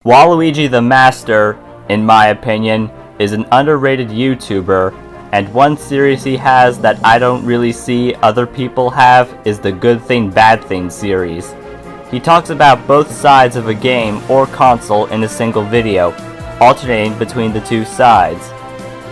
Waluigi the Master, in my opinion, is an underrated YouTuber, and one series he has that I don't really see other people have is the Good Thing Bad Thing series. He talks about both sides of a game or console in a single video, alternating between the two sides.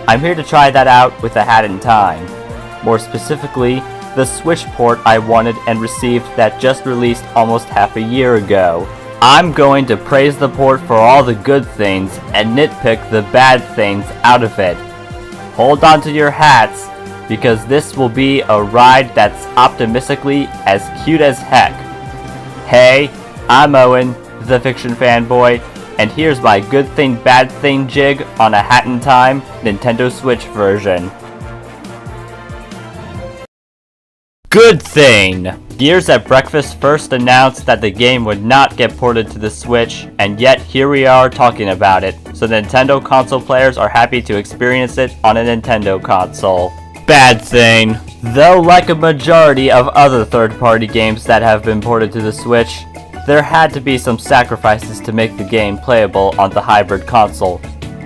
I'm here to try that out with AHatinTime. More specifically, the Switch port I wanted and received that just released almost half a year ago. I'm going to praise the port for all the good things and nitpick the bad things out of it. Hold on to your hats, because this will be a ride that's optimistically as cute as heck. Hey, I'm Owen, the fiction fanboy, and here's my good thing bad thing jig on AHatinTime Nintendo Switch version. Good thing! Gears at Breakfast first announced that the game would not get ported to the Switch, and yet here we are talking about it, so Nintendo console players are happy to experience it on a Nintendo console. Bad thing. Though like a majority of other third-party games that have been ported to the Switch, there had to be some sacrifices to make the game playable on the hybrid console.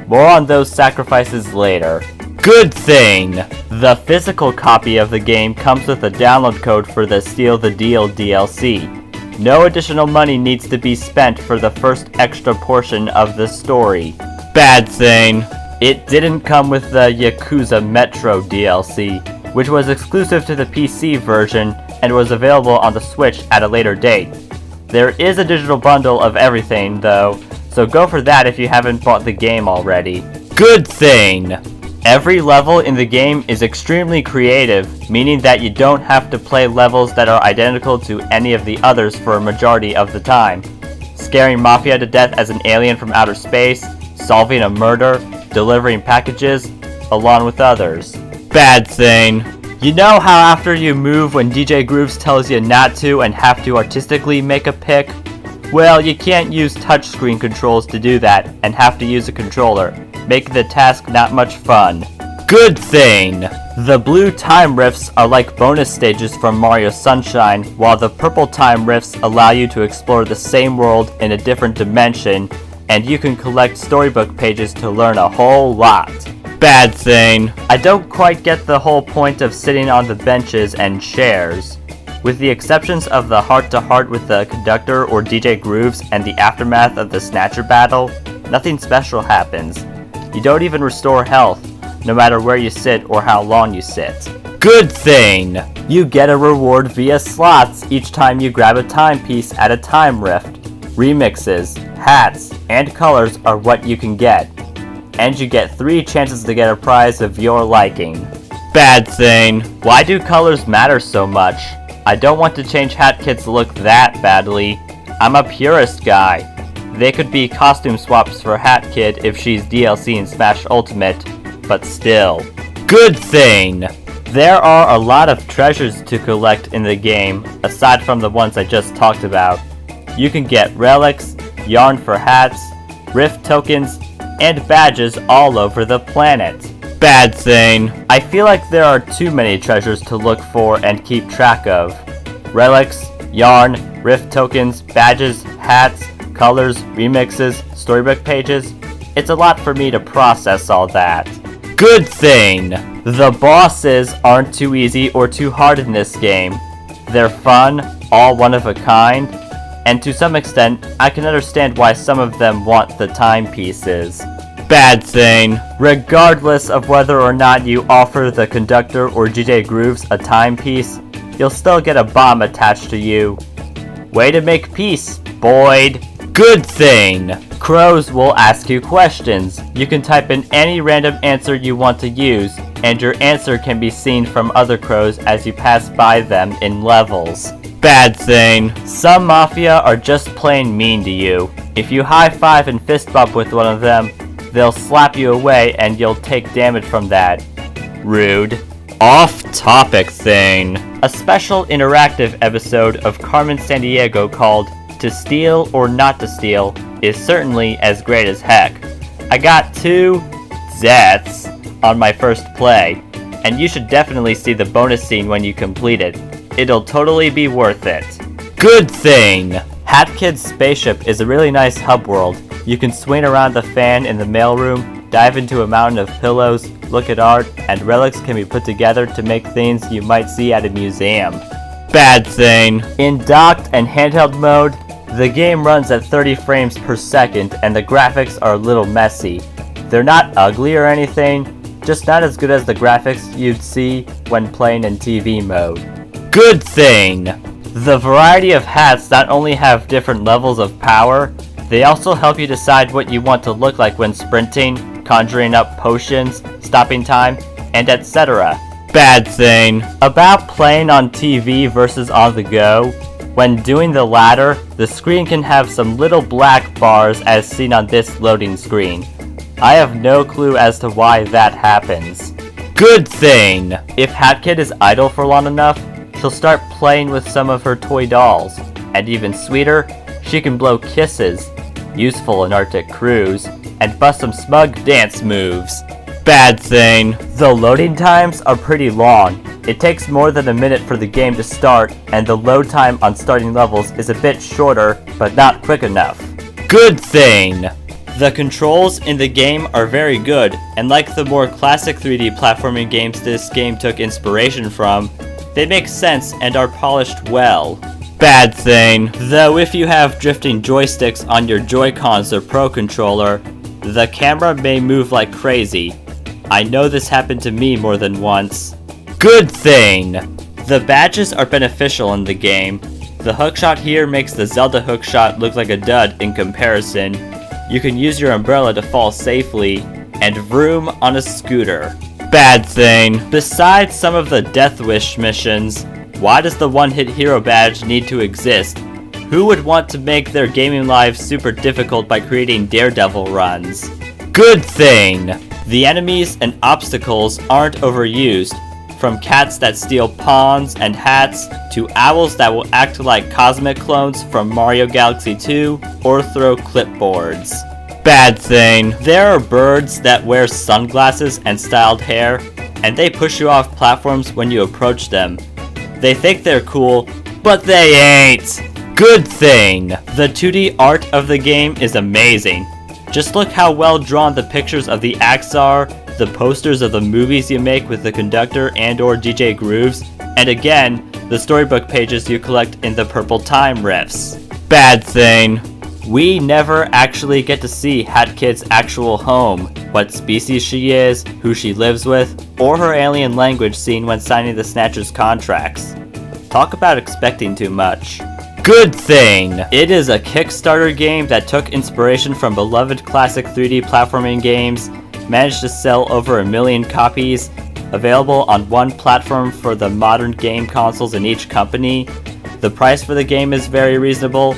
More on those sacrifices later. Good thing! The physical copy of the game comes with a download code for the Steal the Deal DLC. No additional money needs to be spent for the first extra portion of the story. Bad thing! It didn't come with the Yakuza Metro DLC, which was exclusive to the PC version and was available on the Switch at a later date. There is a digital bundle of everything though, so go for that if you haven't bought the game already. Good thing! Every level in the game is extremely creative, meaning that you don't have to play levels that are identical to any of the others for a majority of the time. Scaring Mafia to death as an alien from outer space, solving a murder, delivering packages, along with others. Bad thing. You know how after you move when DJ Grooves tells you not to and have to artistically make a pick? Well, you can't use touchscreen controls to do that and have to use a controller, making the task not much fun. Good thing! The blue time rifts are like bonus stages from Mario Sunshine, while the purple time rifts allow you to explore the same world in a different dimension, and you can collect storybook pages to learn a whole lot. Bad thing. I don't quite get the whole point of sitting on the benches and chairs. With the exceptions of the heart-to-heart with the conductor or DJ Grooves and the aftermath of the Snatcher battle, nothing special happens. You don't even restore health, no matter where you sit or how long you sit. Good thing! You get a reward via slots each time you grab a timepiece at a time rift. Remixes, hats, and colors are what you can get. And you get 3 chances to get a prize of your liking. Bad thing. Why do colors matter so much? I don't want to change Hat Kid's look that badly. I'm a purist guy. They could be costume swaps for Hat Kid if she's DLC in Smash Ultimate, but still. Good thing! There are a lot of treasures to collect in the game, aside from the ones I just talked about. You can get relics, yarn for hats, rift tokens, and badges all over the planet. Bad thing. I feel like there are too many treasures to look for and keep track of. Relics, yarn, rift tokens, badges, hats, colors, remixes, storybook pages. It's a lot for me to process all that. Good thing! The bosses aren't too easy or too hard in this game. They're fun, all one of a kind, and to some extent, I can understand why some of them want the timepieces. Bad thing. Regardless of whether or not you offer the conductor or DJ Grooves a timepiece, you'll still get a bomb attached to you. Way to make peace, Boyd. Good thing. Crows will ask you questions. You can type in any random answer you want to use, and your answer can be seen from other crows as you pass by them in levels. Bad thing. Some Mafia are just plain mean to you. If you high-five and fist bump with one of them, they'll slap you away and you'll take damage from that. Rude. Off-topic thing. A special interactive episode of Carmen Sandiego called To Steal or Not to Steal is certainly as great as heck. I got 2 Zets on my first play, and you should definitely see the bonus scene when you complete it. It'll totally be worth it. Good thing! Hat Kid's spaceship is a really nice hub world. You can swing around the fan in the mailroom, dive into a mountain of pillows, look at art, and relics can be put together to make things you might see at a museum. Bad thing. In docked and handheld mode, the game runs at 30 frames per second and the graphics are a little messy. They're not ugly or anything, just not as good as the graphics you'd see when playing in TV mode. Good thing! The variety of hats not only have different levels of power, they also help you decide what you want to look like when sprinting, conjuring up potions, stopping time, and etc. Bad thing. About playing on TV versus on the go, when doing the latter, the screen can have some little black bars as seen on this loading screen. I have no clue as to why that happens. Good thing! If HatKid is idle for long enough, she'll start playing with some of her toy dolls. And even sweeter, she can blow kisses, useful in Arctic Cruise, and bust some smug dance moves. Bad thing. The loading times are pretty long. It takes more than a minute for the game to start, and the load time on starting levels is a bit shorter, but not quick enough. Good thing! The controls in the game are very good, and like the more classic 3D platforming games this game took inspiration from, they make sense and are polished well. Bad thing. Though if you have drifting joysticks on your Joy-Cons or Pro Controller, the camera may move like crazy. I know this happened to me more than once. Good thing! The badges are beneficial in the game. The hookshot here makes the Zelda hookshot look like a dud in comparison. You can use your umbrella to fall safely, and vroom on a scooter. Bad thing. Besides some of the Death Wish missions, why does the one-hit hero badge need to exist? Who would want to make their gaming lives super difficult by creating Daredevil runs? Good thing! The enemies and obstacles aren't overused, from cats that steal pawns and hats to owls that will act like cosmic clones from Mario Galaxy 2 or throw clipboards. Bad thing. There are birds that wear sunglasses and styled hair, and they push you off platforms when you approach them. They think they're cool, but they ain't! Good thing! The 2D art of the game is amazing. Just look how well drawn the pictures of the acts are, the posters of the movies you make with the conductor and/or DJ Grooves, and again, the storybook pages you collect in the Purple Time riffs. Bad thing. We never actually get to see HatKid's actual home, what species she is, who she lives with, or her alien language seen when signing the Snatcher's contracts. Talk about expecting too much. Good thing! It is a Kickstarter game that took inspiration from beloved classic 3D platforming games, managed to sell over 1 million copies, available on one platform for the modern game consoles in each company. The price for the game is very reasonable,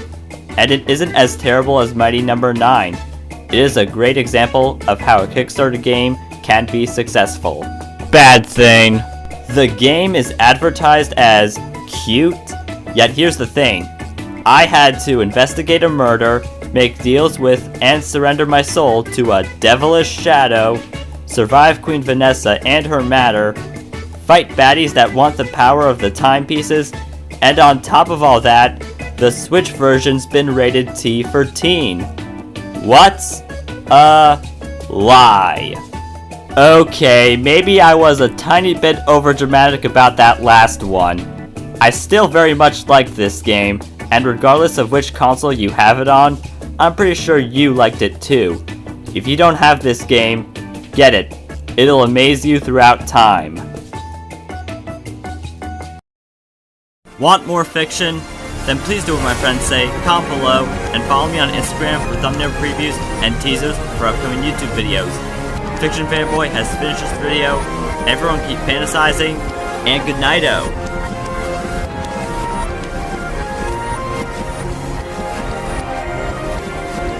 and it isn't as terrible as Mighty No. 9. It is a great example of how a Kickstarter game can be successful. Bad thing. The game is advertised as cute, yet here's the thing. I had to investigate a murder, make deals with and surrender my soul to a devilish shadow, survive Queen Vanessa and her matter, fight baddies that want the power of the timepieces, and on top of all that, the Switch version's been rated T for teen. What's a lie? Okay, maybe I was a tiny bit overdramatic about that last one. I still very much like this game, and regardless of which console you have it on, I'm pretty sure you liked it too. If you don't have this game, get it. It'll amaze you throughout time. Want more fiction? Then please do what my friends say, comment below, and follow me on Instagram for thumbnail previews and teasers for upcoming YouTube videos. Fiction Fanboy has finished this video. Everyone keep fantasizing, and good night-o.